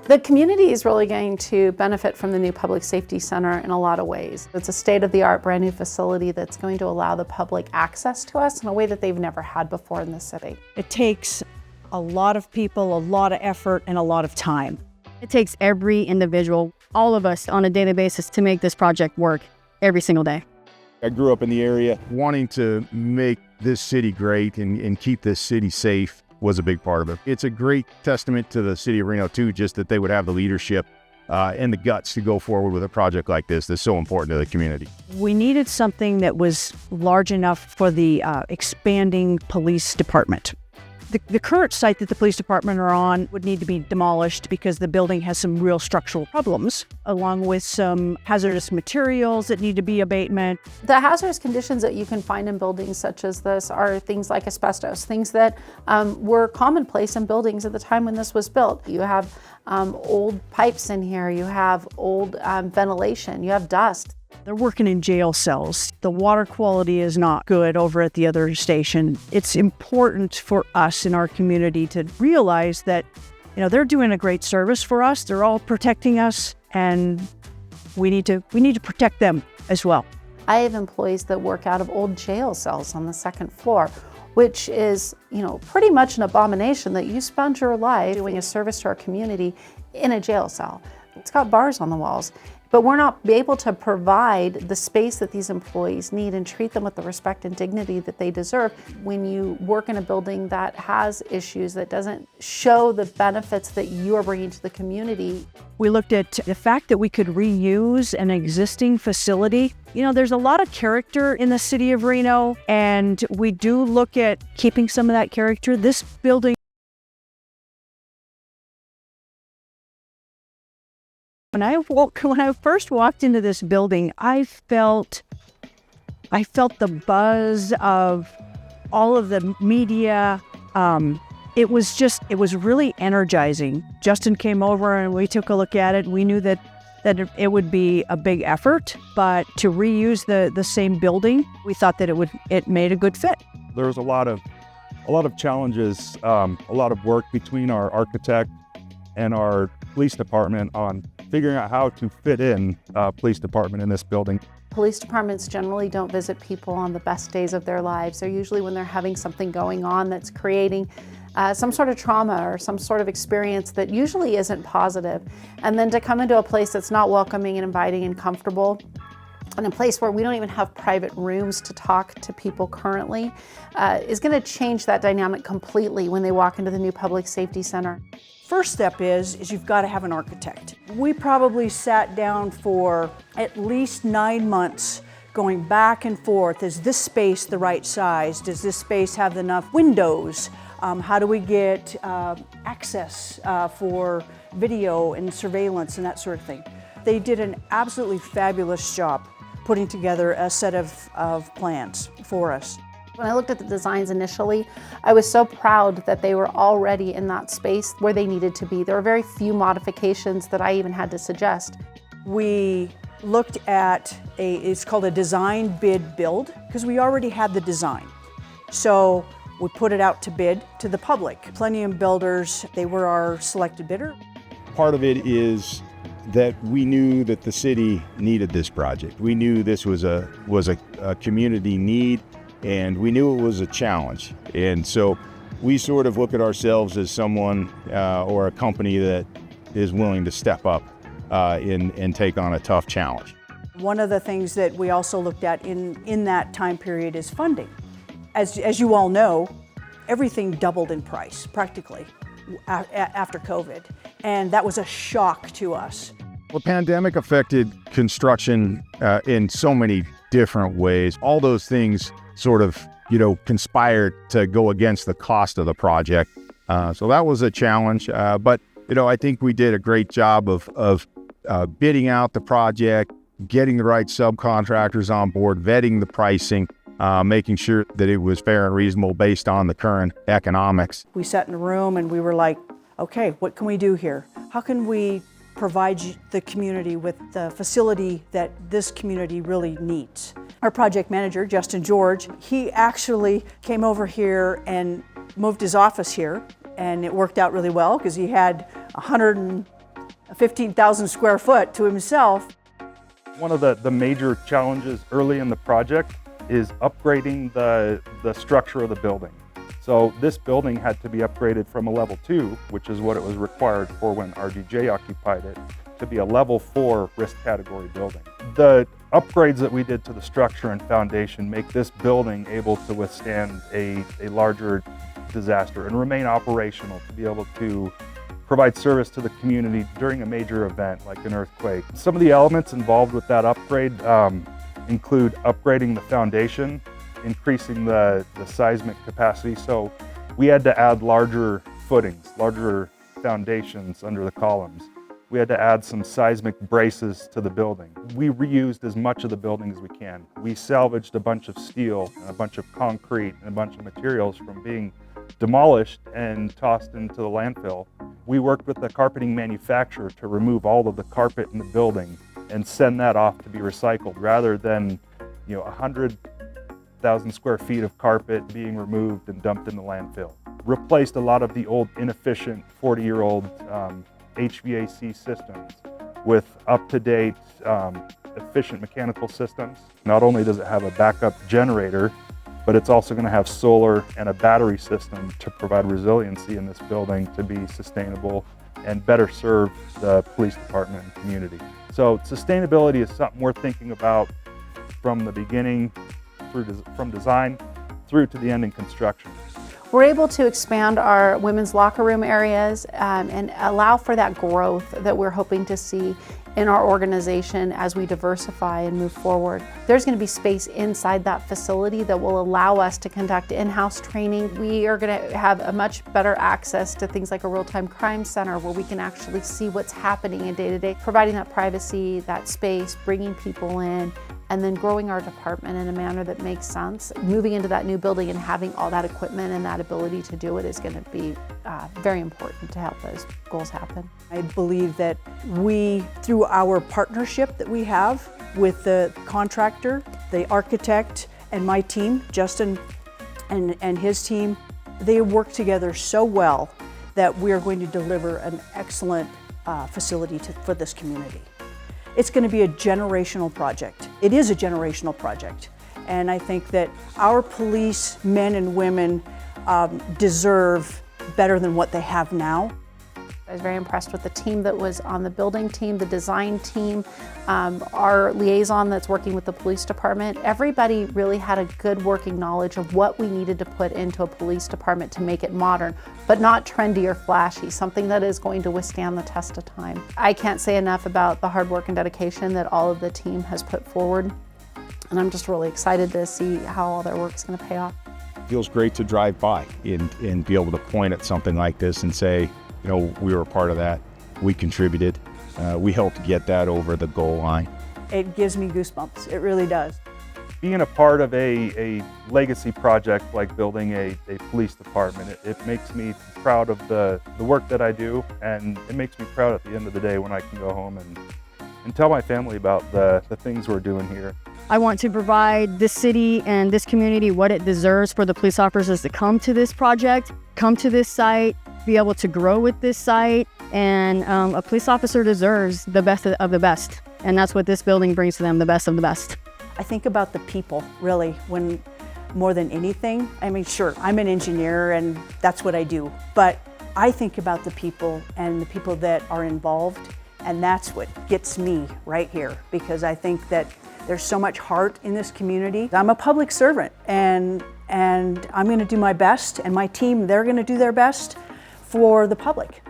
The community is really going to benefit from the new Public Safety Center in a lot of ways. It's a state-of-the-art brand new facility that's going to allow the public access to us in a way that they've never had before in the city. It takes a lot of people, a lot of effort, and a lot of time. It takes every individual, all of us on a daily basis to make this project work every single day. I grew up in the area. Wanting to make this city great and keep this city safe was a big part of it. It's a great testament to the city of Reno too, just that they would have the leadership and the guts to go forward with a project like this that's so important to the community. We needed something that was large enough for the expanding police department. The current site that the police department are on would need to be demolished because the building has some real structural problems, along with some hazardous materials that need to be abatement. The hazardous conditions that you can find in buildings such as this are things like asbestos, things that were commonplace in buildings at the time when this was built. You have old pipes in here, you have old ventilation, you have dust. They're working in jail cells. The water quality is not good over at the other station. It's important for us in our community to realize that, they're doing a great service for us. They're all protecting us, and we need to protect them as well. I have employees that work out of old jail cells on the second floor, which is, pretty much an abomination that you spend your life doing a service to our community in a jail cell. It's got bars on the walls. But we're not able to provide the space that these employees need and treat them with the respect and dignity that they deserve. When you work in a building that has issues, that doesn't show the benefits that you are bringing to the community. We looked at the fact that we could reuse an existing facility. There's a lot of character in the city of Reno, and we do look at keeping some of that character. This building, when I first walked into this building, I felt the buzz of all of the media. It was really energizing. Justin came over and we took a look at it. We knew that it would be a big effort, but to reuse the same building, we thought that it made a good fit. There was a lot of challenges, a lot of work between our architect and our police department on figuring out how to fit in a police department in this building. Police departments generally don't visit people on the best days of their lives. They're usually when they're having something going on that's creating some sort of trauma or some sort of experience that usually isn't positive. And then to come into a place that's not welcoming and inviting and comfortable, and a place where we don't even have private rooms to talk to people currently, is going to change that dynamic completely when they walk into the new Public Safety Center. First step is you've got to have an architect. We probably sat down for at least 9 months going back and forth. Is this space the right size? Does this space have enough windows? How do we get access for video and surveillance and that sort of thing? They did an absolutely fabulous job putting together a set of plans for us. When I looked at the designs initially, I was so proud that they were already in that space where they needed to be. There were very few modifications that I even had to suggest. We looked at it's called a design bid build, because we already had the design. So we put it out to bid to the public. Plenum Builders, they were our selected bidder. Part of it is that we knew that the city needed this project. We knew this was a community need, and we knew it was a challenge. And so we sort of look at ourselves as someone or a company that is willing to step up and take on a tough challenge. One of the things that we also looked at in that time period is funding. As you all know, everything doubled in price practically after COVID, and that was a shock to us. The pandemic affected construction in so many different ways. All those things sort of, conspired to go against the cost of the project. So that was a challenge. But, I think we did a great job of bidding out the project, getting the right subcontractors on board, vetting the pricing, making sure that it was fair and reasonable based on the current economics. We sat in a room and we were like, okay, what can we do here? How can we provide the community with the facility that this community really needs? Our project manager, Justin George, he actually came over here and moved his office here, and it worked out really well because he had 100 15,000 square foot to himself. One of the major challenges early in the project is upgrading the structure of the building. So this building had to be upgraded from a level 2, which is what it was required for when RGJ occupied it, to be a level 4 risk category building. The upgrades that we did to the structure and foundation make this building able to withstand a larger disaster and remain operational, to be able to provide service to the community during a major event like an earthquake. Some of the elements involved with that upgrade include upgrading the foundation, increasing the seismic capacity. So we had to add larger footings, larger foundations under the columns. We had to add some seismic braces to the building. We reused as much of the building as we can. We salvaged a bunch of steel, and a bunch of concrete, and a bunch of materials from being demolished and tossed into the landfill. We worked with the carpeting manufacturer to remove all of the carpet in the building and send that off to be recycled, rather than 100,000 square feet of carpet being removed and dumped in the landfill. Replaced a lot of the old inefficient 40-year-old HVAC systems with up-to-date efficient mechanical systems. Not only does it have a backup generator, but it's also going to have solar and a battery system to provide resiliency in this building to be sustainable and better serve the police department and community. So sustainability is something we're thinking about from the beginning, from design through to the end in construction. We're able to expand our women's locker room areas and allow for that growth that we're hoping to see in our organization as we diversify and move forward. There's going to be space inside that facility that will allow us to conduct in-house training. We are going to have a much better access to things like a real-time crime center where we can actually see what's happening in day-to-day, providing that privacy, that space, bringing people in, and then growing our department in a manner that makes sense. Moving into that new building and having all that equipment and that ability to do it is going to be very important to help those goals happen. I believe that we, through our partnership that we have with the contractor, the architect, and my team, Justin and his team, they work together so well that we are going to deliver an excellent facility for this community. It's going to be a generational project. It is a generational project. And I think that our police men and women deserve better than what they have now. I was very impressed with the team that was on the building team, the design team, our liaison that's working with the police department. Everybody really had a good working knowledge of what we needed to put into a police department to make it modern, but not trendy or flashy, something that is going to withstand the test of time. I can't say enough about the hard work and dedication that all of the team has put forward, and I'm just really excited to see how all their work's going to pay off. It feels great to drive by and be able to point at something like this and say, we were a part of that, we contributed, we helped get that over the goal line. It gives me goosebumps, it really does. Being a part of a legacy project like building a police department, it makes me proud of the work that I do, and it makes me proud at the end of the day when I can go home and tell my family about the things we're doing here. I want to provide this city and this community what it deserves for the police officers to come to this project, come to this site, be able to grow with this site, and a police officer deserves the best of the best, and that's what this building brings to them, the best of the best. I think about the people, really, when more than anything. I mean, sure, I'm an engineer and that's what I do, but I think about the people and the people that are involved, and that's what gets me right here, because I think that there's so much heart in this community. I'm a public servant, and I'm going to do my best, and my team, they're going to do their best for the public.